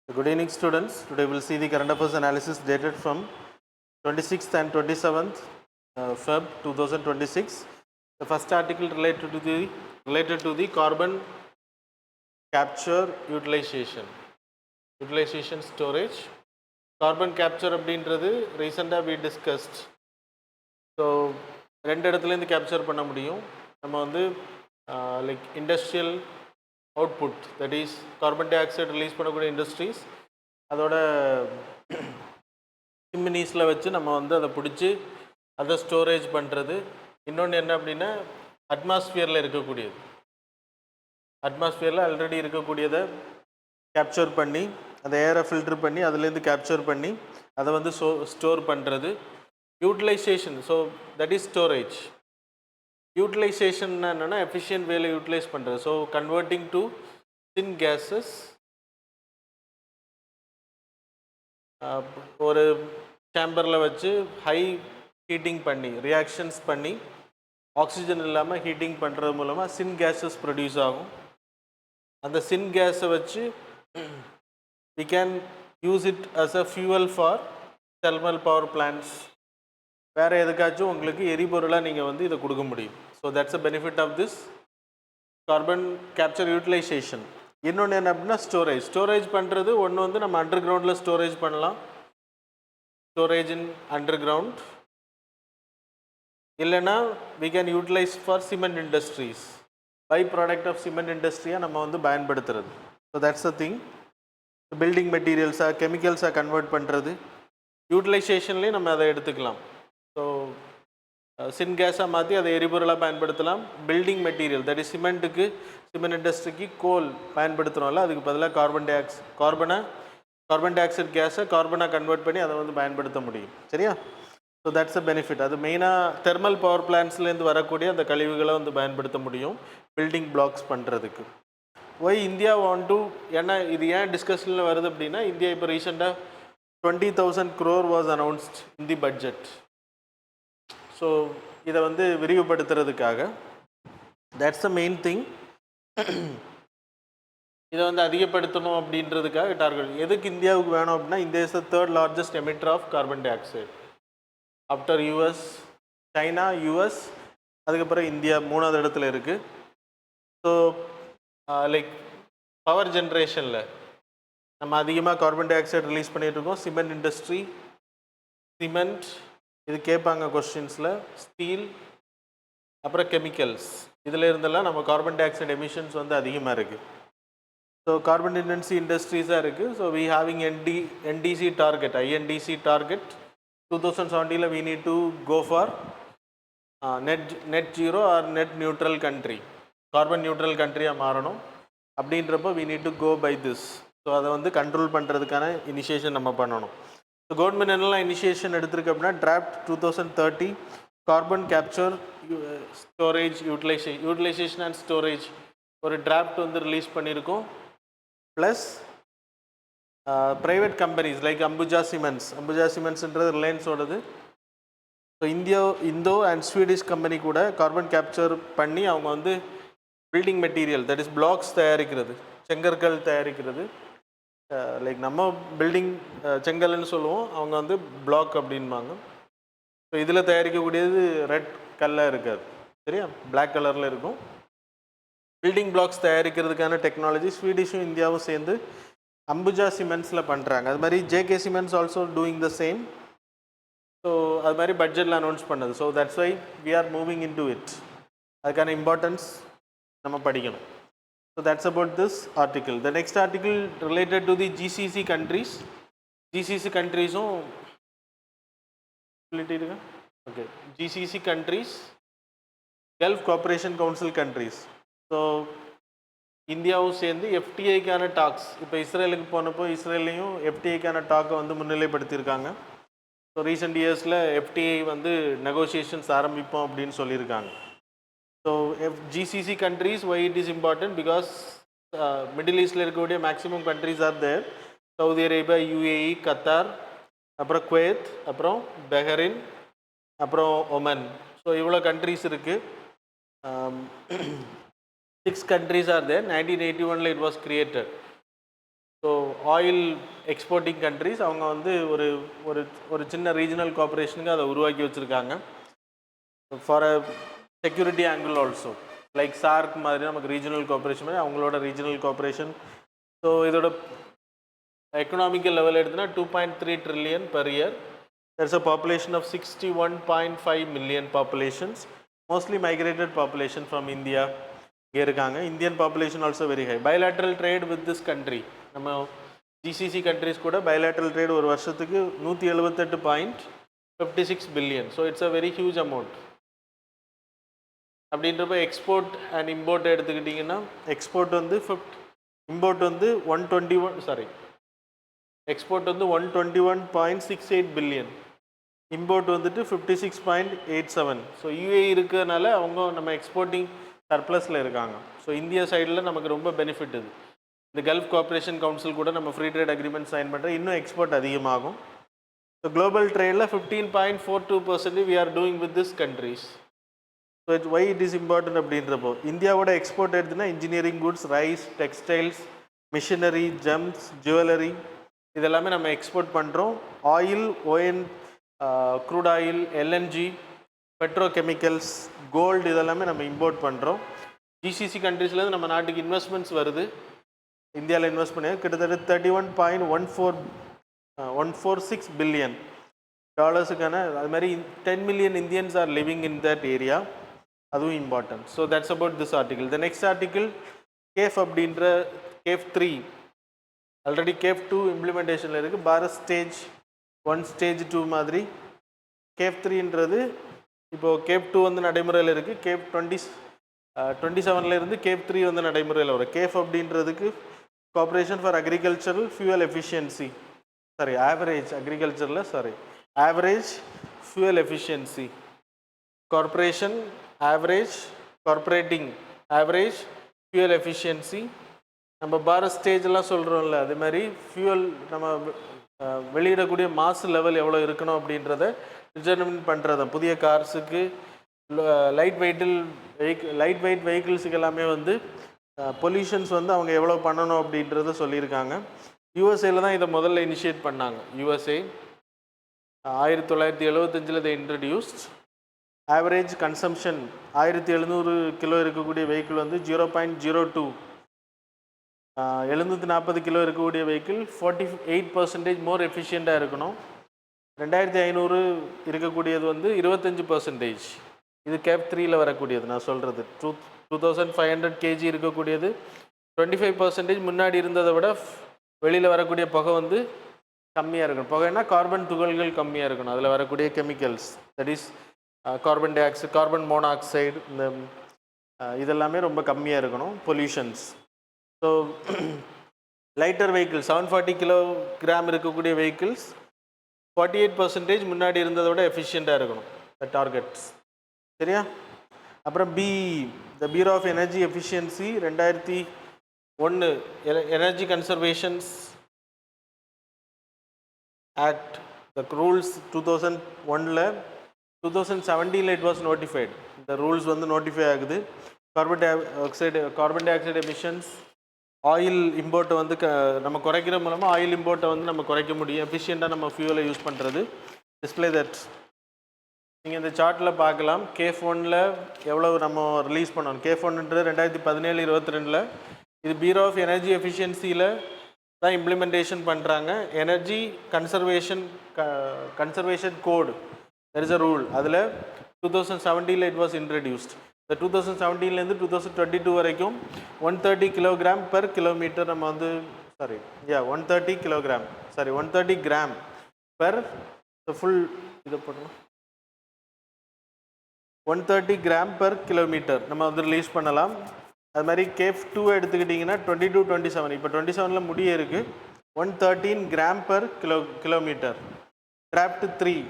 Good evening, students. Today we will see the current affairs analysis dated from 26th and 27th Feb 2026. The first article related to the carbon capture utilization storage. Carbon capture அப்படின்றது ரீசெண்டாக we discussed. So ரெண்டு இடத்துலேருந்து capture பண்ண முடியும். நம்ம வந்து like industrial output, that is carbon dioxide release பண்ணக்கூடிய industries, அதோட சிம்மினிஸில் வச்சு நம்ம வந்து அதை பிடிச்சி அதை ஸ்டோரேஜ் பண்ணுறது. இன்னொன்று என்ன அப்படின்னா அட்மாஸ்ஃபியரில் இருக்கக்கூடியது, அட்மாஸ்ஃபியரில் ஆல்ரெடி இருக்கக்கூடியதை கேப்சர் பண்ணி அதை ஏரை ஃபில்ட்ரு பண்ணி அதுலேருந்து கேப்சர் பண்ணி அதை வந்து ஸ்டோர் பண்ணுறது. Utilization, so that is storage. யூட்டிலைசேஷன்னா என்னென்னா எஃபிஷியன்ட் வேலை யூட்டிலைஸ் பண்ணுறது. So converting to syngases. ஒரு சேம்பரில் வச்சு ஹை ஹீட்டிங் பண்ணி ரியாக்ஷன்ஸ் பண்ணி ஆக்சிஜன் இல்லாமல் ஹீட்டிங் பண்ணுறது மூலமாக சின் கேஸஸ் ப்ரொடியூஸ் ஆகும். அந்த சின் கேஸை வச்சு we can use it as a fuel for thermal power plants. வேறு எதுக்காச்சும் உங்களுக்கு எரிபொருளாக நீங்கள் வந்து இதை கொடுக்க முடியும். So that's a benefit of this carbon capture utilisation. இன்னொன்று என்ன அப்படின்னா ஸ்டோரேஜ் பண்ணுறது. ஒன்று வந்து நம்ம அண்டர் கிரவுண்டில் ஸ்டோரேஜ் பண்ணலாம், ஸ்டோரேஜ் இன் அண்டர் கிரவுண்ட். இல்லைன்னா we can utilize for cement industries, by product of cement இண்டஸ்ட்ரியாக நம்ம வந்து பயன்படுத்துறது. So that's a thing. Building மெட்டீரியல்ஸாக கெமிக்கல்ஸாக கன்வெர்ட் பண்ணுறது, யூட்டிலைசேஷன்லேயும் நம்ம அதை எடுத்துக்கலாம். ஸோ சின் கேஸாக மாற்றி அதை எரிபொருளாக பயன்படுத்தலாம். Building material, that is cement இண்டஸ்ட்ரிக்கு கோல் பயன்படுத்துகிறோம்ல, அதுக்கு பதிலாக கார்பன் டை ஆக்சைடு கேஸை கார்பனாக கன்வெர்ட் பண்ணி அதை வந்து பயன்படுத்த முடியும். சரியா? So that's a benefit. அது மெயினாக தெர்மல் பவர் பிளான்ட்ஸ்லேருந்து வரக்கூடிய அந்த கழிவுகளை வந்து பயன்படுத்த முடியும் பில்டிங் பிளாக்ஸ் பண்ணுறதுக்கு. ஒய் இந்தியா வாண்ட் டு, ஏன்னா இது ஏன் டிஸ்கஷனில் வருது அப்படின்னா, இந்தியா இப்போ ரீசெண்டாக 20,000 crore was announced in the budget. So இதை வந்து விரிவுபடுத்துறதுக்காக, தட்ஸ் அ மெயின் திங். இதை வந்து அதிகப்படுத்தணும் அப்படின்றதுக்காக டார்கெட். எதுக்கு இந்தியாவுக்கு வேணும் அப்படின்னா, India is the third largest emitter of carbon dioxide after US, China, US, அதுக்கப்புறம் இந்தியா மூணாவது இடத்துல இருக்குது. ஸோ லைக் பவர் ஜென்ரேஷனில் நம்ம அதிகமாக கார்பன் டை ஆக்சைடு ரிலீஸ் பண்ணிகிட்ருக்கோம். சிமெண்ட் இண்டஸ்ட்ரி, சிமெண்ட் இது கேட்பாங்க கொஸ்டின்ஸில், ஸ்டீல், அப்புறம் கெமிக்கல்ஸ், இதில் இருந்தெல்லாம் நம்ம கார்பன் டை ஆக்சைடு எமிஷன்ஸ் வந்து அதிகமாக இருக்குது. ஸோ கார்பன் இன்டென்சிவ் இண்டஸ்ட்ரீஸாக இருக்குது. So we having NDC target, INDC target 2070 we need to go for net zero or net neutral country, carbon neutral கண்ட்ரியாக மாறணும். அப்படின்றப்போ we need to go by this. So அதை வந்து கண்ட்ரோல் பண்ணுறதுக்கான initiation நம்ம பண்ணணும். ஸோ கவர்மெண்ட் என்னெல்லாம் initiation எடுத்திருக்கு அப்படின்னா, draft 2030 carbon capture storage utilization and storage ஒரு டிராஃப்ட் வந்து ரிலீஸ் பண்ணியிருக்கோம். Plus private companies like Ambuja சிமெண்ட்ஸ்ன்றது ரிலையன்ஸோடது. So Indo and Swedish company கூட கார்பன் கேப்சர் பண்ணி அவங்க வந்து building material, that is blocks தயாரிக்கிறது, செங்கற்கள் தயாரிக்கிறது. லைக் நம்ம பில்டிங் செங்கல்னு சொல்லுவோம், அவங்க வந்து பிளாக் அப்படின்பாங்க. ஸோ இதில் தயாரிக்கக்கூடியது ரெட் கல்லாக இருக்காது, சரியா, பிளாக் கலரில் இருக்கும். பில்டிங் பிளாக்ஸ் தயாரிக்கிறதுக்கான டெக்னாலஜி ஸ்வீடிஷும் இந்தியாவும் சேர்ந்து அம்புஜா சிமெண்ட்ஸில் பண்ணுறாங்க. அது மாதிரி JK cements also doing the same. So அது மாதிரி பட்ஜெட்டில் அனௌன்ஸ் பண்ணது. So that's why we are moving into it. அதுக்கான இம்பார்ட்டன்ஸ் நம்ம படிக்கணும். So that's about this article. The next article related to the GCC countries. GCC கண்ட்ரீஸும் சொல்லிட்டு okay. GCC countries, Gulf cooperation council countries. So இந்தியாவும் சேர்ந்து எஃப்டிஐக்கான tax, இப்போ இஸ்ரேலுக்கு போனப்போ இஸ்ரேலையும் எஃப்டிஐக்கான டாக்கை வந்து முன்னிலைப்படுத்தியிருக்காங்க. ஸோ ரீசெண்ட் இயர்ஸில் எஃப்டிஐ வந்து நெகோசியேஷன்ஸ் ஆரம்பிப்போம் அப்படின்னு சொல்லியிருக்காங்க. So GCC countries, why it is important because middle ஈஸ்டில் இருக்கக்கூடிய maximum countries are there. Saudi Arabia, UAE, Qatar, அப்புறம் குவைத், அப்புறம் பஹ்ரைன், அப்புறம் ஒமன். ஸோ இவ்வளோ கண்ட்ரீஸ் இருக்குது. 6 countries are there. 1981 it was created. So oil exporting countries அவங்க வந்து ஒரு ஒரு ஒரு சின்ன ரீஜனல் கோஆப்ரேஷனுக்கு அதை உருவாக்கி வச்சுருக்காங்க for a security angle also like SAARC மாதிரி நமக்கு ரீஜனல் கோஆப்ரேஷன் மாதிரி அவங்களோட ரீஜனல் கோஆப்ரேஷன். ஸோ இதோட economical level எடுத்துனா 2.3 trillion per year. There's a population of 61.5 million populations, mostly migrated population from India. இங்கே இருக்காங்க. Indian population also very high. Bilateral trade with this country, நம்ம GCC countries கூட bilateral trade ஒரு வருஷத்துக்கு 178.56 billion. So it's a very huge amount. அப்படின்றப்ப export and import எடுத்துக்கிட்டிங்கன்னா export வந்து import வந்து 121 எக்ஸ்போர்ட் வந்து 121.68 பில்லியன், இம்போர்ட் வந்துட்டு 56.87. ஸோ யூஏ இருக்கிறதுனால அவங்க நம்ம எக்ஸ்போர்ட்டிங் சர்ப்ளஸில் இருக்காங்க. ஸோ இந்தியா சைடில் நமக்கு ரொம்ப பெனிஃபிட் இது. இந்த கல்ஃப் கோஆப்ரேஷன் கவுன்சில் கூட நம்ம ஃப்ரீ ட்ரேட் அக்ரிமெண்ட் சைன் பண்ணுற இன்னும் எக்ஸ்போர்ட் அதிகமாகும். ஸோ குளோபல் ட்ரேடில் 15.42% we are doing with this countries. So it's why it is important அப்படின்றப்போ இந்தியாவோட எக்ஸ்போர்ட் எடுத்துன்னா engineering goods, rice, textiles, machinery, gems, jewellery இதெல்லாமே நம்ம எக்ஸ்போர்ட் பண்ணுறோம். Oil, crude oil, LNG, petrochemicals, gold இதெல்லாமே நம்ம இம்போர்ட் பண்ணுறோம். ஜிசிசி கண்ட்ரீஸ்லேருந்து நம்ம நாட்டுக்கு இன்வெஸ்ட்மெண்ட்ஸ் வருது. இந்தியாவில் இன்வெஸ்ட் பண்ணி கிட்டத்தட்ட 31.146 பில்லியன் டாலர்ஸுக்கான அது மாதிரி 10 million Indians are living in that area. அதுவும் important. So that's about this article. The next article CAFE அப்படின்ற கேஃப் 3 ஆல்ரெடி கேஃப் 2 இம்ப்ளிமெண்டேஷனில் இருக்குது. பாரத் ஸ்டேஜ் 1 ஸ்டேஜ் 2 மாதிரி. கேஃப் 3ன்றது இப்போது கேஃப் 2 வந்து நடைமுறையில் இருக்குது. கேஃப் 27 கேஃப் 3 வந்து நடைமுறையில் வரும். கேஃப் அப்படின்றதுக்கு cooperation for agricultural fuel efficiency average fuel efficiency corporation corporating average fuel efficiency. நம்ம பாரத் ஸ்டேஜெல்லாம் சொல்கிறோம்ல, அது மாதிரி ஃபியூவல் நம்ம வெளியிடக்கூடிய மாசு லெவல் எவ்வளோ இருக்கணும் அப்படின்றத டிட்டர்மின் பண்ணுறது. புதிய கார்ஸுக்கு, லைட் வெயிட் வெஹிக்கிள்ஸுக்கு எல்லாமே வந்து பொல்யூஷன்ஸ் வந்து அவங்க எவ்வளோ பண்ணணும் அப்படின்றத சொல்லியிருக்காங்க. யூஎஸ்ஏல தான் இதை முதல்ல இனிஷியேட் பண்ணாங்க. யூஎஸ்ஏ 1975 இதை இன்ட்ரடியூஸ்ட். ஆவரேஜ் கன்சம்ஷன் 1700 கிலோ இருக்கக்கூடிய வெஹிக்கிள் வந்து 0.02, 740 கிலோ இருக்கக்கூடிய வெஹிக்கிள் 48% மோர் எஃபிஷியண்ட்டாக இருக்கணும். 2500 இருக்கக்கூடியது வந்து 25%. இது கேப் 3ல் வரக்கூடியது. நான் சொல்கிறது 2500 kg இருக்கக்கூடியது 25% முன்னாடி இருந்ததை விட வெளியில் வரக்கூடிய புகை வந்து கம்மியாக இருக்கணும். புகைன்னா கார்பன் துகள்கள் கம்மியாக இருக்கணும். அதில் வரக்கூடிய chemicals, that is carbon di oxide, carbon monoxide, இந்த இதெல்லாமே ரொம்ப கம்மியாக இருக்கணும் pollutions. So lighter vehicle 740 kilogram இருக்கக்கூடிய வெஹிக்கிள்ஸ் 48% முன்னாடி இருந்ததை விட எஃபிஷியண்ட்டாக இருக்கணும். த டார்கெட்ஸ் சரியா. அப்புறம் the bureau of energy efficiency 2001 energy conservations act, the rules 2001ல் 2017 இட் வாஸ் நோட்டிஃபைடு. இந்த ரூல்ஸ் வந்து நோட்டிஃபை ஆகுது. Carbon dioxide emissions, oil இம்போர்ட்டை வந்து நம்ம குறைக்கிற மூலமாக ஆயில் இம்போர்ட்டை வந்து நம்ம குறைக்க முடியும். எஃபிஷியண்ட்டாக நம்ம ஃபியூலை யூஸ் பண்ணுறது. டிஸ்பிளே தட் நீங்கள் இந்த சார்ட்டில் பார்க்கலாம். கேஃப் 1ல் எவ்வளோ நம்ம ரிலீஸ் பண்ணோம். கேஃப் 1ன்றது 2017-22 இது பியூரோ ஆஃப் எனர்ஜி எஃபிஷியன்சியில் தான் இம்ப்ளிமெண்டேஷன் பண்ணுறாங்க. Energy conservation code, there is a rule. அதில் 2017 இட் வாஸ் இன்ட்ரடியூஸ்ட். இந்த 2017 2022 வரைக்கும் 130 கிலோகிராம் பெர் கிலோமீட்டர் நம்ம வந்து 130 கிராம் பெர் ஃபுல் இதை போடணும் 130 கிராம் பெர் கிலோமீட்டர் நம்ம வந்து ரிலீஸ் பண்ணலாம். அது மாதிரி கேஃப் 2 எடுத்துக்கிட்டிங்கன்னா 22-27 இப்போ 27ல் முடிய இருக்குது 113 gram per kilometre. Draft 3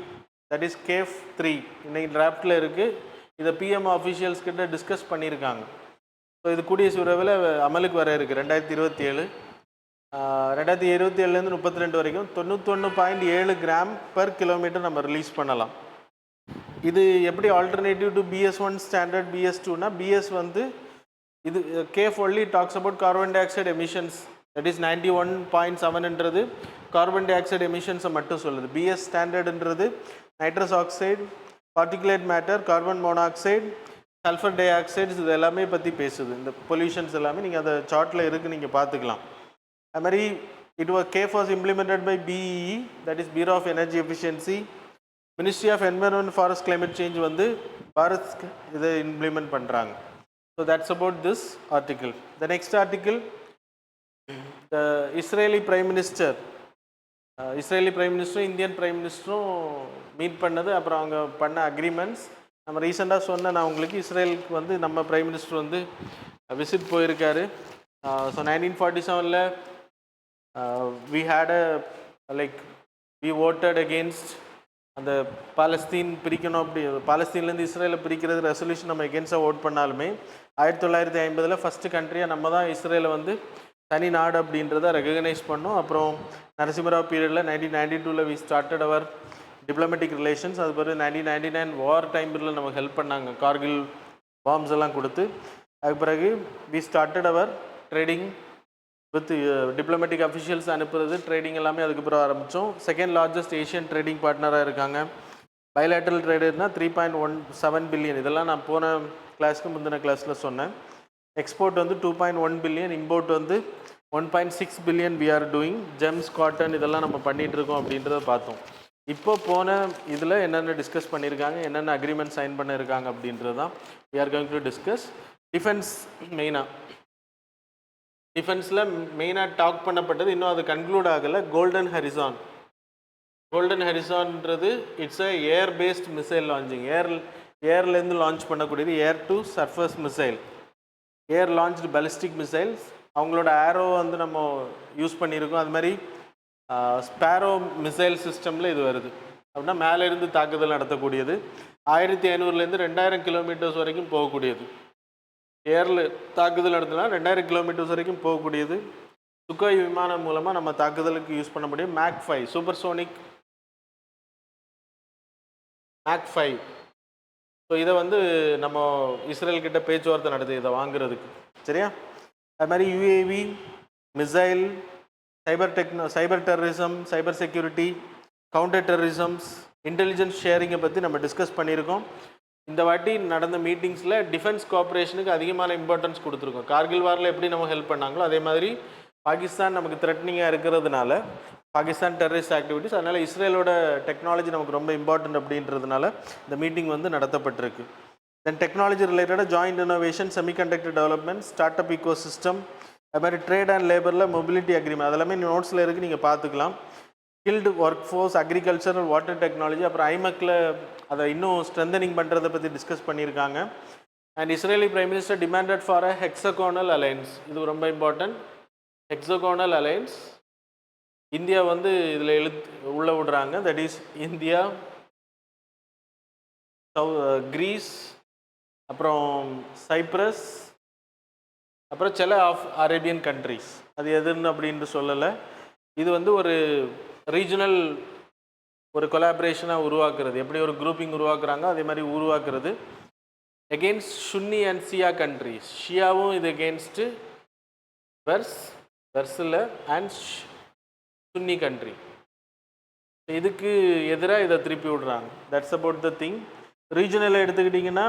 that is cafe 3 இன்னைக்கு டிராஃப்டில் இருக்குது. இதை பிஎம் ஆஃபீஷியல்ஸ் கிட்ட டிஸ்கஸ் பண்ணியிருக்காங்க. ஸோ இது கூடிய விரைவில் அமலுக்கு வர இருக்குது. 2027 32 வரைக்கும் 91.7 கிராம் பெர் கிலோமீட்டர் நம்ம ரிலீஸ் பண்ணலாம். இது எப்படி ஆல்டர்னேட்டிவ் டு BS1 ஸ்டாண்டர்ட், BS2னா BS வந்து இது CAFE only talks about carbon dioxide emissions that is 91.7ன்றது கார்பன் டை ஆக்சைடு எமிஷன்ஸை மட்டும் சொல்லுது. பிஎஸ் ஸ்டாண்டர்டுன்றது nitrous oxide, particulate matter, carbon monoxide, sulphur dioxides, இது எல்லாமே பற்றி பேசுது. இந்த பொல்யூஷன்ஸ் எல்லாமே நீங்கள் அந்த சார்ட்டில் இருக்குது, நீங்கள் பார்த்துக்கலாம். அது மாதிரி CAFE was implemented by BEE, that is bureau of energy efficiency. Ministry of environment forest climate change வந்து பாரத் இதை இம்ப்ளிமெண்ட் பண்ணுறாங்க. So that's about this article. The next article, the Israeli prime மினிஸ்டரும் இந்தியன் பிரைம் மினிஸ்டரும் meet பண்ணது, அப்புறம் அவங்க பண்ண agreements. நம்ம ரீசெண்டாக சொன்ன நான் உங்களுக்கு, இஸ்ரேலுக்கு வந்து நம்ம பிரைம் மினிஸ்டர் வந்து விசிட் போயிருக்காரு. So 1947 we had a like we voted against அந்த பாலஸ்தீன் பிரிக்கணும், அப்படி பாலஸ்தீன்லேருந்து இஸ்ரேலை பிரிக்கிறது ரெசல்யூஷன் நம்ம எகென்ஸ்டாக ஓட் பண்ணாலுமே 1950 ஃபஸ்ட்டு கண்ட்ரியாக நம்ம தான் இஸ்ரேலை வந்து தனி நாடு அப்படின்றத ரெகக்னைஸ் பண்ணோம். அப்புறம் நரசிம்மராவ் பீரியடில் 1992 we started our diplomatic relations. அது பிறகு 1999 வார் டைம் பீரியடில் நமக்கு ஹெல்ப் பண்ணாங்க, கார்கில் பாம்ஸ் எல்லாம் கொடுத்து. அதுக்கு பிறகு we started our trading with diplomatic officials அனுப்புறது, ட்ரேடிங் எல்லாமே அதுக்கப்புறம் ஆரம்பித்தோம். செகண்ட் லார்ஜஸ்ட் ஏஷியன் ட்ரேடிங் பார்ட்னராக இருக்காங்க. பைலேட்ரல் ட்ரேடுனா 3.17 பில்லியன், இதெல்லாம் நான் போன கிளாஸ்க்கு முந்தின கிளாஸில் சொன்னேன். எக்ஸ்போர்ட் வந்து 2.1 பில்லியன், இம்போர்ட் வந்து 1.6 billion we are doing. Gems, cotton இதெல்லாம் நம்ம பண்ணிகிட்டு இருக்கோம் அப்படின்றத பார்த்தோம். இப்போ போன இதில் என்னென்ன டிஸ்கஸ் பண்ணியிருக்காங்க, என்னென்ன அக்ரிமெண்ட் சைன் பண்ணியிருக்காங்க அப்படின்றது தான் we are going to discuss. Defence டிஃபென்ஸில் மெயினாக டாக் பண்ணப்பட்டது, இன்னும் அது கன்க்ளூட் ஆகலை. கோல்டன் ஹரிசான்ன்றது it's a air based missile launching. ஏர்லேருந்து லான்ச் பண்ணக்கூடியது, air to surface missile, air launched ballistic missiles. அவங்களோட ஏரோ வந்து நம்ம யூஸ் பண்ணியிருக்கோம். அது மாதிரி ஸ்பேரோ மிசைல் சிஸ்டமில் இது வருது. அப்படின்னா மேலேருந்து தாக்குதல் நடத்தக்கூடியது. 1500 2000 கிலோமீட்டர்ஸ் வரைக்கும் போகக்கூடியது. ஏரில் தாக்குதல் நடத்தினா 2000 கிலோமீட்டர்ஸ் வரைக்கும் போகக்கூடியது. சுக்கோய் விமானம் மூலமாக நம்ம தாக்குதலுக்கு யூஸ் பண்ண முடியும். Make 5 supersonic make 5. ஸோ இதை வந்து நம்ம இஸ்ரேல் கிட்ட பேச்சுவார்த்தை நடத்துது இதை வாங்குறதுக்கு, சரியா? அது மாதிரி UAV, missile, cyber terrorism, cyber security, counter terrorisms, intelligence ஷேரிங்கை பற்றி நம்ம டிஸ்கஸ் பண்ணியிருக்கோம். இந்த வாட்டி நடந்த மீட்டிங்ஸில் டிஃபென்ஸ் கோஆப்ரேஷனுக்கு அதிகமான இம்பார்ட்டன்ஸ் கொடுத்துருக்கோம். கார்கில் வாரில் எப்படி நம்ம ஹெல்ப் பண்ணாங்களோ அதே மாதிரி பாகிஸ்தான் நமக்கு த்ரெட்னிங்காக இருக்கிறதுனால, பாகிஸ்தான் டெரரிஸ்ட் ஆக்டிவிட்டிஸ், அதனால் இஸ்ரேலோட டெக்னாலஜி நமக்கு ரொம்ப இம்பார்ட்டன்ட் அப்படின்றதுனால இந்த மீட்டிங் வந்து நடத்தப்பட்டிருக்கு. தென் டெக்னாலஜி ரிலேட்டடாக joint innovation, semiconductor development, start up ecosystem, அது மாதிரி ட்ரேட் அண்ட் லேபரில் மொபிலிட்டி அக்ரிமெண்ட், அதெல்லாமே நோட்ஸில் இருக்குது, நீங்கள் பார்த்துக்கலாம். Skilled workforce, agriculture, water technology, அப்புறம் ஐமக்கில் அதை இன்னும் ஸ்ட்ரென்தனிங் பண்ணுறதை பற்றி டிஸ்கஸ் பண்ணியிருக்காங்க. And Israeli prime minister demanded for a hexagonal alliance, இது ரொம்ப இம்பார்ட்டன்ட். ஹெக்ஸகோனல் அலையன்ஸ் இந்தியா வந்து இதில் உள்ள விடுறாங்க. தட் இஸ் இந்தியா, கிரீஸ், அப்புறம் சைப்ரஸ், அப்புறம் சில அரேபியன் கண்ட்ரிஸ். அது எதுன்னு அப்படின்ட்டு சொல்லலை. இது வந்து ஒரு ரீஜனல் ஒரு கொலாபரேஷனாக உருவாக்குறது, எப்படி ஒரு குரூப்பிங் உருவாக்குறாங்க அதே மாதிரி உருவாக்குறது. Against Sunni and Shia countries, ஷியாவும் இது எகெயின்ஸ்ட்டு வெர்ஸில் அண்ட் சுன்னி கண்ட்ரி, இதுக்கு எதிராக இதை திருப்பி விடுறாங்க. That's about the thing. ரீஜனலில் எடுத்துக்கிட்டிங்கன்னா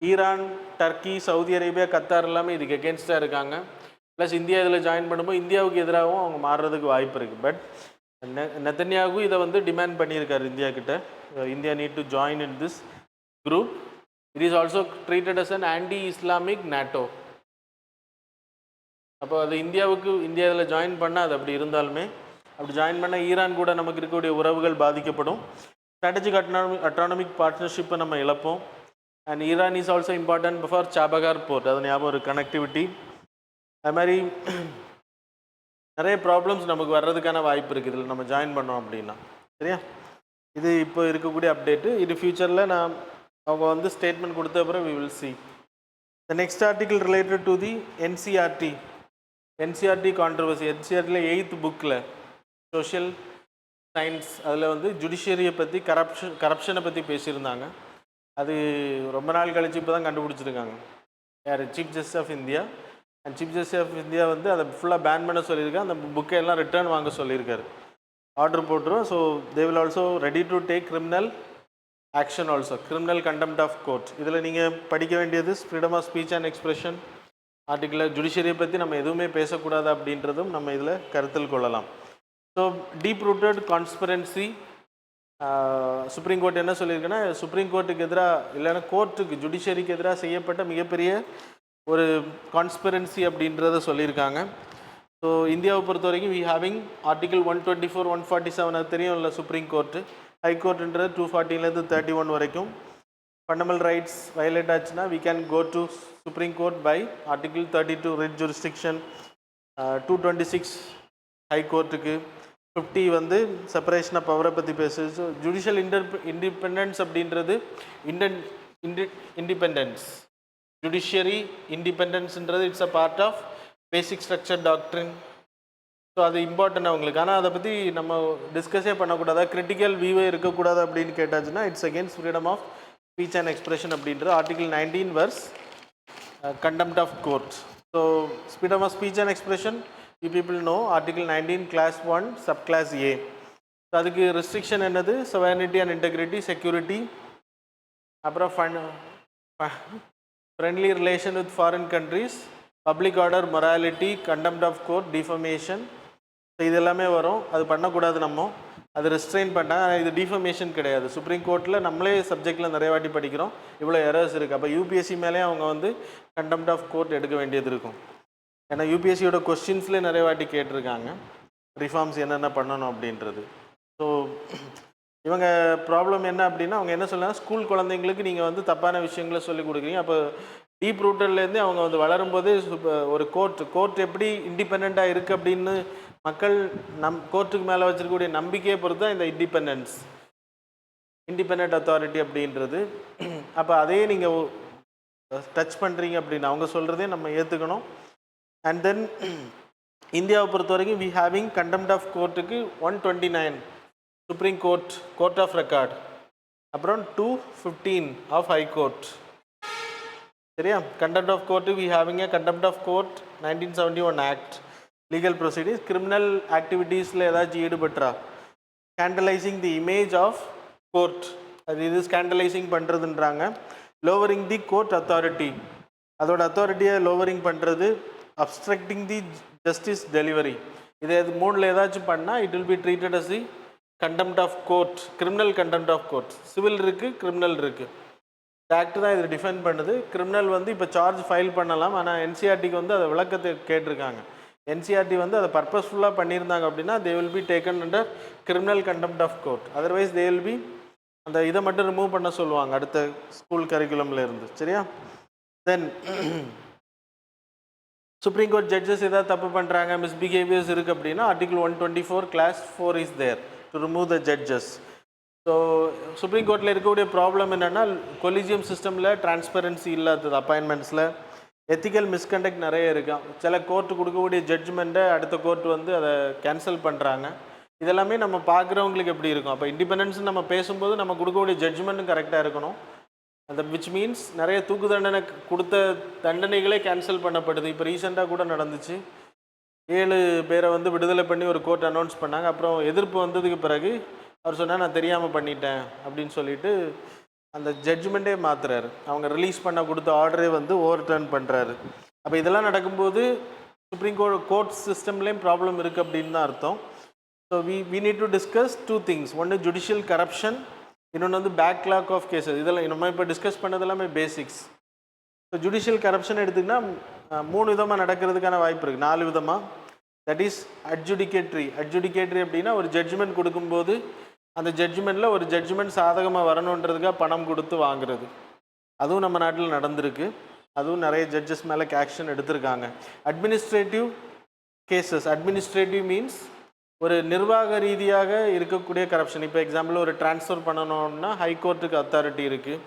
Iran, Turkey, Saudi Arabia, Qatar எல்லாமே இதுக்கு எகென்ஸ்டாக இருக்காங்க. ப்ளஸ் இந்தியா இதில் ஜாயின் பண்ணும்போது இந்தியாவுக்கு எதிராகவும் அவங்க மாறுறதுக்கு வாய்ப்பு இருக்குது. பட் நெதன்யாகு இதை வந்து டிமாண்ட் பண்ணியிருக்காரு இந்தியா கிட்ட, India need to join in this group. It is also treated as an anti Islamic NATO. அப்போ அது இந்தியா இதில் ஜாயின் பண்ணால் அது அப்படி இருந்தாலுமே, அப்படி ஜாயின் பண்ணால் ஈரான் கூட நமக்கு இருக்கக்கூடிய உறவுகள் பாதிக்கப்படும். ஸ்ட்ராட்டஜிக் அட்டானமிக் பார்ட்னர்ஷிப்பை நம்ம இழப்போம். And Iran is also important for Chabahar port, அது ஞாபகம் ஒரு கனெக்டிவிட்டி. அது மாதிரி நிறைய ப்ராப்ளம்ஸ் நமக்கு வர்றதுக்கான வாய்ப்பு இருக்குது இதில் நம்ம ஜாயின் பண்ணோம் அப்படின்னா, சரியா? இது இப்போ இருக்கக்கூடிய அப்டேட்டு. இது ஃப்யூச்சரில் அவங்க வந்து ஸ்டேட்மெண்ட் கொடுத்த அப்புறம் we will see. The next article related to the NCERT controversy. NCERTல 8th புக்கில் சோஷியல் சயின்ஸ், அதில் வந்து ஜுடிஷியரியை பற்றி, கரப்ஷனை பற்றி பேசியிருந்தாங்க. அது ரொம்ப நாள் கழிச்சு இப்போ தான் கண்டுபிடிச்சிருக்காங்க. யார்? Chief justice of India and chief justice of India வந்து அதை ஃபுல்லாக பேன் பண்ண சொல்லியிருக்காரு. அந்த புக்கை எல்லாம் ரிட்டர்ன் வாங்க சொல்லியிருக்காரு. ஆர்டர் போட்டுரும். So they will also ready to take criminal action also, criminal contempt of court. இதில் நீங்கள் படிக்க வேண்டியது freedom of speech and expression ஆர்டிக்கிளில் ஜுடிஷியரியை பற்றி நம்ம எதுவுமே பேசக்கூடாது அப்படின்றதும் நம்ம இதில் கருத்தில் கொள்ளலாம். So deep rooted conspiracy, supreme court என்ன சொல்லியிருக்குன்னா, சுப்ரீம் கோர்ட்டுக்கு எதிராக இல்லைன்னா கோர்ட்டுக்கு ஜுடிஷியரிக்கு எதிராக செய்யப்பட்ட மிகப்பெரிய ஒரு கான்ஸ்பிரன்சி அப்படின்றத சொல்லியிருக்காங்க. ஸோ இந்தியாவை பொறுத்த வரைக்கும் வி ஹேவிங் ஆர்டிகல் 124, 147 அது தெரியும் இல்லை சுப்ரீம் கோர்ட்டு. ஹைகோர்ட்டுன்றது 240லேருந்து 31 வரைக்கும். ஃபண்டமெண்டல் ரைட்ஸ் வயலேட் ஆச்சுன்னா we can go to supreme court by article 32 writ jurisdiction, 226 ஹைகோர்ட்டுக்கு, 50 வந்து செப்பரேஷன் ஆஃப் பவரை பற்றி பேசுது. ஸோ ஜுடிஷியல் இண்டிபெண்டன்ஸ் அப்படின்றது இண்டிபெண்டன்ஸ், ஜுடிஷியரி இண்டிபெண்டன்ஸ்ன்றது it's a part of basic structure doctrine. So அது இம்பார்ட்டன்ட் அவங்களுக்கு. ஆனால் அதை பற்றி நம்ம டிஸ்கஸே பண்ணக்கூடாதா, கிரிட்டிக்கல் வியூவே இருக்கக்கூடாது அப்படின்னு கேட்டாச்சுன்னா it's against freedom of speech and expression அப்படின்றது article 19 versus contempt of court. So freedom of speech and expression you people know article 19 clause 1 sub clause A. So அதுக்கு ரெஸ்ட்ரிக்ஷன் என்னது, sovereignty அண்ட் இன்டெகிரிட்டி, செக்யூரிட்டி, அப்புறம் friendly relation with foreign countries, public order, morality, contempt of court, defamation. So இது எல்லாமே வரும். அது பண்ணக்கூடாது, நம்ம அது ரெஸ்ட்ரெயின் பண்ணால். ஆனால் இது டிஃபமேஷன் கிடையாது. சுப்ரீம் கோர்ட்டில் நம்மளே சப்ஜெக்டில் நிறைய வாட்டி படிக்கிறோம் இவ்வளோ எரர்ஸ் இருக்குது. அப்போ யூபிஎஸ்சி மேலே அவங்க வந்து கண்டெம்ட் ஆஃப் கோர்ட் எடுக்க வேண்டியது இருக்கும். ஏன்னா யூபிஎஸ்சியோட கொஸ்டின்ஸ்லேயே நிறைய வாட்டி கேட்டிருக்காங்க ரிஃபார்ம்ஸ் என்னென்ன பண்ணணும் அப்படின்றது. ஸோ இவங்க ப்ராப்ளம் என்ன அப்படின்னா, அவங்க என்ன சொல்லலாம், ஸ்கூல் குழந்தைங்களுக்கு நீங்கள் வந்து தப்பான விஷயங்களை சொல்லிக் கொடுக்குறீங்க. அப்போ டீப் ரூட்டர்லேருந்து அவங்க வந்து வளரும்போது ஒரு கோர்ட் எப்படி இண்டிபெண்ட்டாக இருக்குது அப்படின்னு மக்கள் கோர்ட்டுக்கு மேலே வச்சிருக்கக்கூடிய நம்பிக்கையை பொறுத்து தான் இந்த இண்டிபெண்ட் அத்தாரிட்டி அப்படின்றது. அப்போ அதையே நீங்கள் டச் பண்ணுறீங்க அப்படின்னு அவங்க சொல்கிறதே நம்ம ஏற்றுக்கணும். அண்ட் தென் இந்தியாவை பொறுத்த வரைக்கும் வி ஹேவிங் கண்டெம்ட் ஆஃப் கோர்ட்டுக்கு 129 சுப்ரீம் கோர்ட் ஆஃப் ரெக்கார்ட், அப்புறம் 215 ஆஃப் ஹை கோர்ட். சரியா? Contempt of court we having a contempt of court 1971 act, legal proceedings, criminal ஆக்டிவிட்டீஸில் ஏதாச்சும் ஈடுபட்டுறா, scandalising the image of court, அது இது ஸ்கேண்டலைசிங் பண்ணுறதுன்றாங்க. லோவரிங் தி கோர்ட் அத்தாரிட்டி, அதோட அத்தாரிட்டியை லோவரிங் பண்ணுறது, அப்ஸ்ட்ரக்டிங் தி ஜஸ்டிஸ் டெலிவரி. இது மூணில் ஏதாச்சும் பண்ணால் it will be treated as the contempt of court, criminal contempt of court. Civil இருக்குது, கிரிமினல் இருக்குது. இந்த ஆக்ட் தான் இது டிஃபைன் பண்ணுது. கிரிமினல் வந்து இப்போ சார்ஜ் ஃபைல் பண்ணலாம், ஆனால் என்சிஆர்டிக்கு வந்து அதை விளக்கத்தை கேட்டிருக்காங்க. என்சிஆர்டி வந்து அதை பர்பஸ்ஃபுல்லாக பண்ணியிருந்தாங்க அப்படின்னா they will be taken under criminal contempt of court. Otherwise they will be அந்த இதை மட்டும் ரிமூவ் பண்ண சொல்லுவாங்க அடுத்த ஸ்கூல் கரிக்குலமில் இருந்து. சரியா? தென் சுப்ரீம் கோர்ட் ஜட்ஜஸ் ஏதாவது தப்பு பண்ணுறாங்க, மிஸ்பிஹேவியர்ஸ் இருக்குது அப்படின்னா article 124 clause 4 is there to remove the judges. So supreme கோர்ட்டில் இருக்கக்கூடிய ப்ராப்ளம் என்னென்னா, கொலிஜியம் சிஸ்டமில் டிரான்ஸ்பரன்சி இல்லாதது, அப்பாயின்மெண்ட்ஸில் எத்திக்கல் மிஸ்கண்டக்ட் நிறைய இருக்கும். சில கோர்ட்டு கொடுக்கக்கூடிய ஜட்ஜ்மெண்ட்டை அடுத்த கோர்ட் வந்து அதை கேன்சல் பண்ணுறாங்க. இதெல்லாமே நம்ம பார்க்குறவங்களுக்கு எப்படி இருக்கும். அப்போ இண்டிபெண்டன்ஸ் நம்ம பேசும்போது நம்ம கொடுக்கக்கூடிய ஜட்ஜ்மெண்ட்டும் கரெக்டாக இருக்கணும். அந்த விச் மீன்ஸ் நிறைய தூக்கு தண்டனை கொடுத்த தண்டனைகளே கேன்சல் பண்ணப்படுது. இப்போ ரீசெண்டாக கூட நடந்துச்சு, 7 பேரை வந்து விடுதலை பண்ணி ஒரு கோர்ட் அனௌன்ஸ் பண்ணாங்க. அப்புறம் எதிர்ப்பு வந்ததுக்கு பிறகு அவர் சொன்னால் நான் தெரியாமல் பண்ணிட்டேன் அப்படின்னு சொல்லிட்டு அந்த ஜட்ஜ்மெண்ட்டே மாற்றுறாரு. அவங்க ரிலீஸ் பண்ண கொடுத்த ஆர்டரே வந்து ஓவர் டர்ன் பண்ணுறாரு. அப்போ இதெல்லாம் நடக்கும்போது சுப்ரீம் கோர்ட் சிஸ்டம்லேயும் ப்ராப்ளம் இருக்குது அப்படின்னு தான் அர்த்தம். So we need to discuss 2 things. ஒன்று ஜுடிஷியல் கரப்ஷன், இன்னொன்று வந்து பேக்லாக் ஆஃப் கேசஸ். இதெல்லாம் நம்ம இப்போ டிஸ்கஸ் பண்ணது எல்லாமே பேசிக்ஸ். ஸோ ஜுடிஷியல் கரப்ஷன் எடுத்திங்கன்னா 3 விதமாக நடக்கிறதுக்கான வாய்ப்பு இருக்குது, 4 விதமாக. தட் இஸ் அட்ஜுடிகேட்ரி அப்படின்னா ஒரு ஜட்ஜ்மெண்ட் கொடுக்கும்போது அந்த ஜட்ஜ்மெண்ட்டில் ஒரு ஜட்ஜ்மெண்ட் சாதகமாக வரணுன்றதுக்காக பணம் கொடுத்து வாங்குறது. அதுவும் நம்ம நாட்டில் நடந்திருக்கு. அதுவும் நிறைய ஜட்ஜஸ் மேலே ஆக்ஷன் எடுத்திருக்காங்க. அட்மினிஸ்ட்ரேட்டிவ் கேசஸ், அட்மினிஸ்ட்ரேட்டிவ் மீன்ஸ் ஒரு நிர்வாக ரீதியாக இருக்கக்கூடிய கரப்ஷன். இப்போ எக்ஸாம்பிள் ஒரு ட்ரான்ஸ்ஃபர் பண்ணணும்னா ஹைகோர்ட்டுக்கு அத்தாரிட்டி இருக்குது,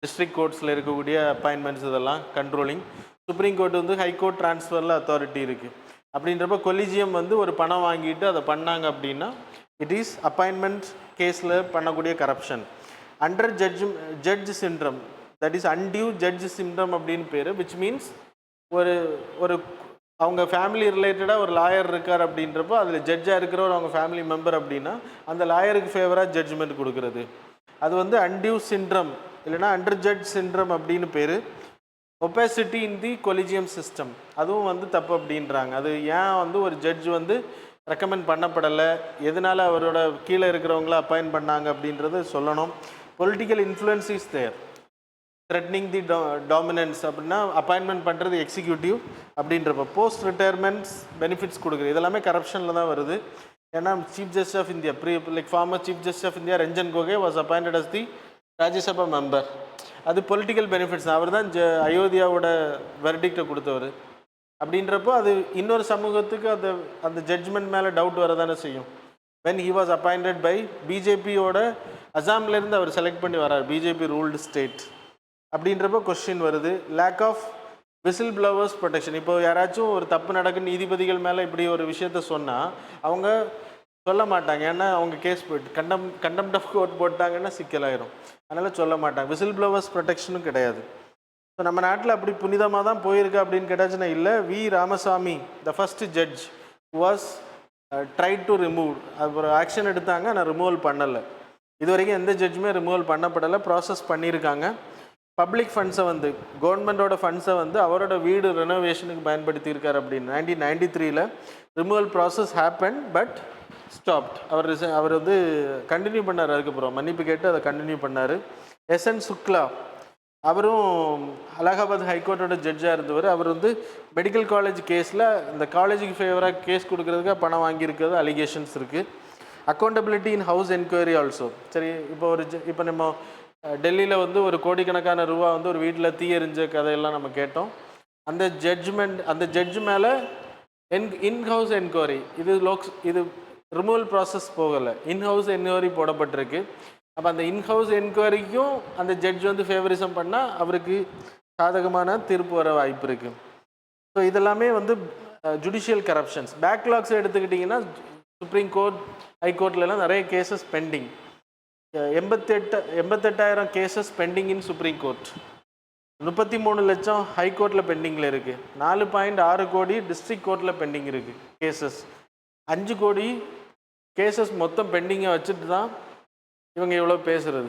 டிஸ்ட்ரிக்ட் கோர்ட்ஸில் இருக்கக்கூடிய அப்பாயின்மெண்ட்ஸ் இதெல்லாம் கண்ட்ரோலிங். சுப்ரீம் கோர்ட் வந்து ஹைகோர்ட் ட்ரான்ஸ்ஃபரில் அத்தாரிட்டி இருக்குது. அப்படின்றப்ப கொலிஜியம் வந்து ஒரு பணம் வாங்கிட்டு அதை பண்ணாங்க அப்படின்னா இட் இஸ் அப்பாயின்மெண்ட் கேஸில் பண்ணக்கூடிய corruption. Under judge syndrome, that is undue judge syndrome அப்படின்னு பேர். விச் மீன்ஸ் ஒரு ஒரு அவங்க ஃபேமிலி ரிலேட்டடாக ஒரு லாயர் இருக்கார் அப்படின்றப்போ அதில் ஜட்ஜாக இருக்கிறவர் அவங்க ஃபேமிலி மெம்பர் அப்படின்னா அந்த லாயருக்கு ஃபேவராக ஜட்ஜ்மெண்ட் கொடுக்குறது. அது வந்து அன்டியூ சிண்ட்ரம் இல்லைனா அண்டர் ஜட்ஜ் சிண்ட்ரம் அப்படின்னு பேர். ஒபாசிட்டி இன் தி கொலிஜியம் சிஸ்டம் அதுவும் வந்து தப்பு அப்படின்றாங்க. அது ஏன் வந்து ஒரு ஜட்ஜ் வந்து ரெக்கமெண்ட் பண்ணப்படலை, எதனால் அவரோட கீழே இருக்கிறவங்கள அப்பாயின்ட் பண்ணாங்க அப்படின்றத சொல்லணும். Political influence is there, threatening the dominance அப்படின்னா அப்பாயின்மெண்ட் பண்ணுறது எக்ஸிக்யூட்டிவ் அப்படின்றப்ப போஸ்ட் ரிட்டையர்மெண்ட்ஸ் பெனிஃபிட்ஸ் கொடுக்குறது இதெல்லாமே கரப்ஷனில் தான் வருது. ஏன்னா chief justice of India former chief justice of India Ranjan Gogoi was appointed as the Rajya Sabha member. அது பொலிட்டிக்கல் பெனிஃபிட்ஸ், அவர் தான் அயோத்தியாவோட வெர்டிக்டை கொடுத்தவர். அப்படின்றப்போ அது இன்னொரு சமூகத்துக்கு அந்த ஜட்ஜ்மெண்ட் மேலே டவுட் வரதானே செய்யும். When he was appointed by பிஜேபியோட அசாம்லேருந்து அவர் செலக்ட் பண்ணி வரார், பிஜேபி ரூல்டு ஸ்டேட் அப்படின்றப்போ கொஸ்டின் வருது. Lack of whistle blowers protection. இப்போ யாராச்சும் ஒரு தப்பு நடக்குன்னு நீதிபதிகள் மேலே இப்படி ஒரு விஷயத்த சொன்னால் அவங்க சொல்ல மாட்டாங்க, ஏன்னா அவங்க கேஸ் போய்ட்டு கண்டெம்ட் ஆஃப் கோர்ட் போட்டாங்கன்னா சிக்கலாயிரும், அதனால் சொல்ல மாட்டாங்க. விசில் ப்ளவர்ஸ் ப்ரொடெக்ஷனும் கிடையாது. ஸோ நம்ம நாட்டில் அப்படி புனிதமாக தான் போயிருக்கு அப்படின்னு கேட்டாச்சுன்னா இல்லை. V Ramaswamy the first judge was tried to remove, அப்புறம் ஆக்ஷன் எடுத்தாங்க, ஆனால் ரிமூவல் பண்ணலை. இது வரைக்கும் எந்த ஜட்ஜுமே ரிமூவல் பண்ணப்படலை, ப்ராசஸ் பண்ணியிருக்காங்க. பப்ளிக் ஃபண்ட்ஸை வந்து கவர்மெண்ட்டோட ஃபண்ட்ஸை வந்து அவரோட வீடு ரெனோவேஷனுக்கு பயன்படுத்தியிருக்கார் அப்படின்னு 1993 removal process happen but stopped. அவர் வந்து கண்டினியூ பண்ணார், அதுக்கப்புறம் மன்னிப்பு கேட்டு அதை கண்டினியூ பண்ணார். எஸ்என் சுக்லா அவரும் அலகாபாத் ஹைகோர்ட்டோட ஜட்ஜாக இருந்தவர். அவர் வந்து மெடிக்கல் காலேஜ் கேஸில் இந்த காலேஜுக்கு ஃபேவராக கேஸ் கொடுக்கறதுக்காக பணம் வாங்கியிருக்கிறது அலிகேஷன்ஸ் இருக்குது. Accountability in house enquiry also. சரி, இப்போ நம்ம டெல்லியில் வந்து ஒரு கோடிக்கணக்கான ரூபா வந்து ஒரு வீட்டில் தீ எறிஞ்ச கதையெல்லாம் நம்ம கேட்டோம். அந்த ஜட்ஜ் மேலே இன்ஹவுஸ் என்கொயரி, இது ரிமூவல் ப்ராசஸ் போகலை, இன்ஹவுஸ் என்கொயரி போடப்பட்டிருக்கு. அப்போ அந்த இன்ஹவுஸ் என்கொயரிக்கும் அந்த ஜட்ஜ் வந்து ஃபேவரிசம் பண்ணால் அவருக்கு சாதகமான தீர்ப்பு வர வாய்ப்பு இருக்குது. ஸோ இதெல்லாமே வந்து ஜுடிஷியல் கரப்ஷன்ஸ். பேக்லாக்ஸ் எடுத்துக்கிட்டிங்கன்னா சுப்ரீம் கோர்ட் ஹைகோர்ட்லலாம் நிறைய கேசஸ் பெண்டிங். 88,000 கேசஸ் பெண்டிங் இன் சுப்ரீம் கோர்ட். 33 லட்சம் ஹைகோர்ட்டில் பெண்டிங்கில் இருக்குது. 4.6 கோடி டிஸ்ட்ரிக்ட் கோர்ட்டில் பெண்டிங் இருக்குது கேசஸ். 5 கோடி கேசஸ் மொத்தம் பெண்டிங்கை வச்சுட்டு தான் இவங்க இவ்வளோ பேசுகிறது.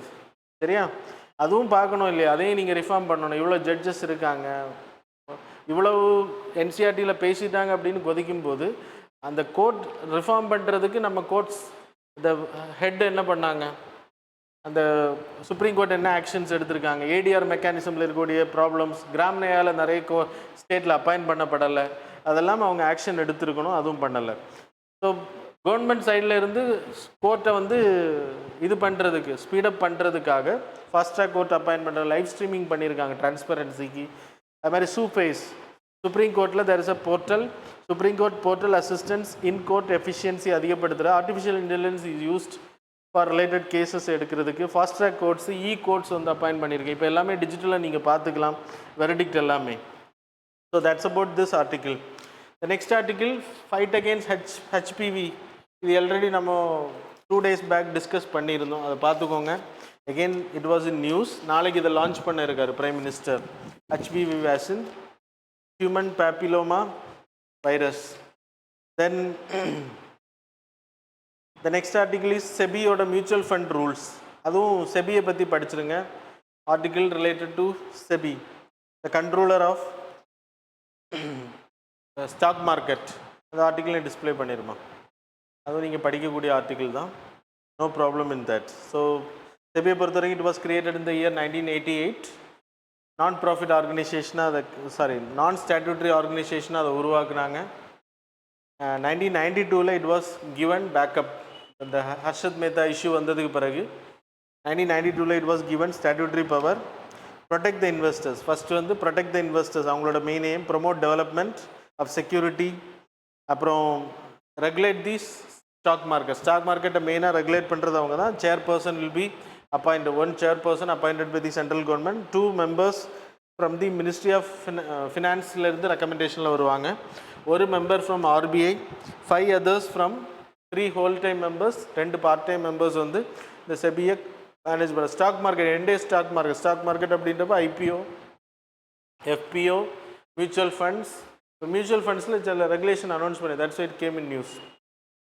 சரியா, அதுவும் பார்க்கணும் இல்லையா, அதையும் நீங்கள் ரிஃபார்ம் பண்ணணும். இவ்வளோ ஜட்ஜஸ் இருக்காங்க, இவ்வளவு என்சிஆர்டியில் பேசிட்டாங்க அப்படின்னு கொதிக்கும்போது அந்த கோர்ட் ரிஃபார்ம் பண்ணுறதுக்கு நம்ம கோர்ட்ஸ் இந்த ஹெட் என்ன பண்ணாங்க, அந்த சுப்ரீம் கோர்ட் என்ன ஆக்ஷன்ஸ் எடுத்திருக்காங்க, ஏடிஆர் மெக்கானிசமில் இருக்கக்கூடிய ப்ராப்ளம்ஸ், கிராம் நியாயால் நிறைய ஸ்டேட்டில் அப்பாயின்ட் பண்ணப்படலை, அதெல்லாம் அவங்க ஆக்ஷன் எடுத்துருக்கணும், அதுவும் பண்ணலை. ஸோ கவர்மெண்ட் சைடில் இருந்து கோர்ட்டை வந்து இது பண்ணுறதுக்கு ஸ்பீடப் பண்ணுறதுக்காக ஃபாஸ்ட் ட்ராக் கோர்ட் அப்பாயின்ட் பண்ணுற லைவ் ஸ்ட்ரீமிங் பண்ணியிருக்காங்க ட்ரான்ஸ்பரன்சிக்கு. அது மாதிரி சூஃபேஸ் சுப்ரீம் கோர்ட்டில் there is a portal, supreme court portal assistance in court efficiency அதிகப்படுத்துகிற artificial intelligence is used for related cases எடுக்கிறதுக்கு. ஃபாஸ்ட் ட்ராக் கோர்ட்ஸ் கோர்ட்ஸ் வந்து அப்பாயின்ட் பண்ணியிருக்கேன். இப்போ எல்லாமே டிஜிட்டலாக நீங்கள் பார்த்துக்கலாம் வெர்டிக்ட் எல்லாமே. So that's about this article. The next article fight against HPV. இது ஆல்ரெடி நம்ம 2 days பேக் டிஸ்கஸ் பண்ணியிருந்தோம், அதை பார்த்துக்கோங்க. Again it was in news. நாளைக்கு இதை லான்ச் பண்ண இருக்கார் prime minister. HPV vaccine, human papilloma virus. Then the next article is செபியோட மியூச்சுவல் ஃபண்ட் ரூல்ஸ். அதுவும் செபியை பற்றி படிச்சிருங்க. Article related to SEBI, the controller of stock market. அந்த ஆர்டிக்கிளை டிஸ்பிளே பண்ணிடுமா, அதுவும் நீங்கள் படிக்கக்கூடிய ஆர்டிக்கிள் தான், no problem in that. So செபியை பொறுத்த வரைக்கும் it was created in the year 1988. Non profit ஆர்கனைசேஷனாக நான் ஸ்டாட்யூட்டரி ஆர்கனைசேஷனாக அதை உருவாக்குனாங்க. 1992 இட் வாஸ் கிவன் பேக்கப். இந்த ஹர்ஷத் மேத்தா இஷ்யூ வந்ததுக்கு பிறகு 1992 it was given statutory power. Protect the investors. First வந்து ப்ரொடெக்ட் த இன்வெஸ்டர்ஸ், அவங்களோட main aim promote development of security. அப்புறம் regulate the stock மார்க்கெட்டை மெயினாக ரெகுலேட் பண்ணுறது அவங்க தான். Chairperson will be appointed, 1 chairperson appointed by the central government, 2 members from the ministry of ஃபினான்ஸ்லேருந்து ரெக்கமெண்டேஷனில் வருவாங்க, 1 member from RBI, 5 others from 3 whole time members, 2 part time members வந்து இந்த செபியை மேனேஜ் பண்ண. ஸ்டாக் மார்க்கெட், என்டே ஸ்டாக் மார்க்கெட் அப்படின்றப்ப IPO, எஃபிஓ, Mutual funds. So mutual funds regulation announced பண்ணி, that's why it came in news.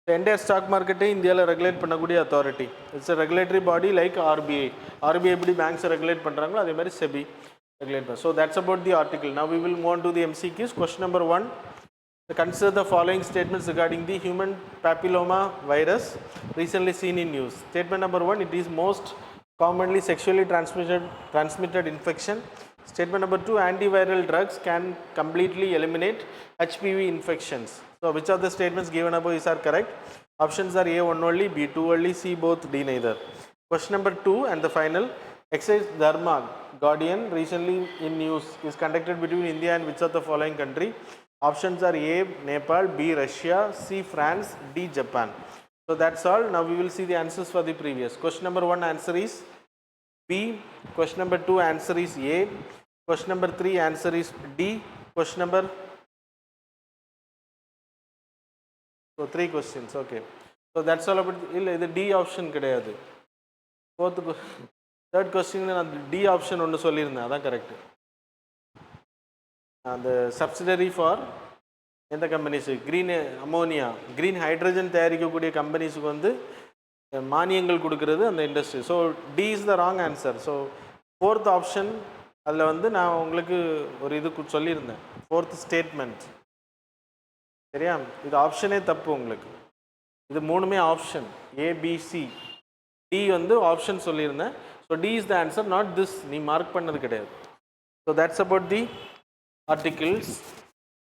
The entire stock market இந்தியாவில் regulate பண்ணக்கூடிய authority. It's a regulatory body like RBI. RBI எப்படி banks regulate பண்ணுறாங்களோ அதே மாதிரி SEBI regulate பண்ண. So that's about the article. Now we will move on to the MCQs. Question number 1. Consider the following statements regarding the human papilloma virus recently seen in news. Statement number 1, it is most commonly sexually transmitted infection. Statement number 2, antiviral drugs can completely eliminate HPV infections. So which of the statements given above is are correct? Options are A, 1 only, B, 2 only, C, both, D, neither. Question number 2 and the final. Exercise Dharma Guardian recently in news is conducted between India and which of the following country? Options are A, Nepal, B, Russia, C, France, D, Japan. So that's all. Now we will see the answers for the previous. Question number 1 answer is B. Question number 2 answer is A. Question number 3 answer is D. Question number, so 3 questions, okay. So that's all about, the D option கிடையாது. Third question நான் D option ஒன்று சொல்லியிருந்தேன், அதான் correct. அந்த subsidiary for எந்த companies, green ammonia, green hydrogen தயாரிக்கக்கூடிய கம்பெனிஸுக்கு வந்து மானியங்கள் கொடுக்கறது அந்த industry. So D is the wrong answer. So fourth option அதில் வந்து நான் உங்களுக்கு ஒரு இது சொல்லியிருந்தேன், ஃபோர்த் ஸ்டேட்மெண்ட், சரியா? இது ஆப்ஷனே தப்பு உங்களுக்கு. இது மூணுமே ஆப்ஷன், ஏபிசி. டி வந்து ஆப்ஷன் சொல்லியிருந்தேன். So D is the answer, not this. நீ மார்க் பண்ணது கிடையாது. So that's about the articles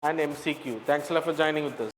and MCQ. Thanks a lot for joining with us.